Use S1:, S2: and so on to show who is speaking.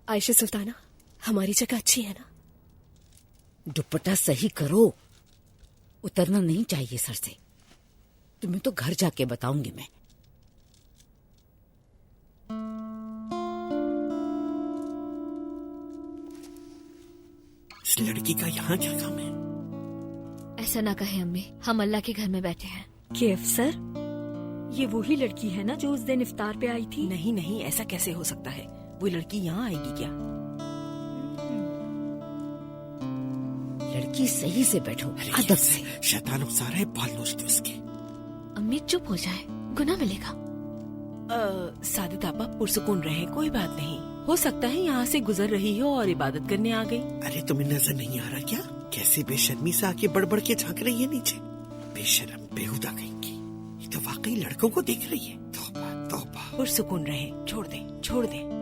S1: عائشہ سلطانہ، ہماری جگہ اچھی ہے نا؟
S2: دوپٹہ صحیح کرو، اترنا نہیں چاہیے سر سے. تمہیں تو گھر جا کے بتاؤں گی میں.
S3: اس لڑکی کا یہاں کیا کام ہے؟
S4: ایسا نہ کہیں امی، ہم اللہ کے گھر میں بیٹھے ہیں.
S5: کیف سر، یہ وہی لڑکی ہے نا جو اس دن افطار پہ آئی تھی؟
S1: نہیں نہیں، ایسا کیسے ہو سکتا ہے؟ وہ لڑکی یہاں آئے گی کیا؟
S2: لڑکی صحیح سے بیٹھو، ادب سے.
S3: شیطان اکسا رہے، بال نوچتے اس کے.
S4: امی چپ ہو جائے، گناہ ملے گا.
S1: سعادت آپا پرسکون رہے، کوئی بات نہیں. ہو سکتا ہے یہاں سے گزر رہی ہو اور عبادت کرنے آ گئی.
S3: ارے تمہیں نظر نہیں آ رہا کیا؟ کیسے بے شرمی سے آ کے بڑھ بڑھ کے جھانک رہی ہے نیچے. بے شرم بےہودہ کہیں کی، یہ تو واقعی لڑکوں کو دیکھ رہی ہے. توبہ توبہ.
S1: پرسکون رہے، چھوڑ دیں چھوڑ دیں.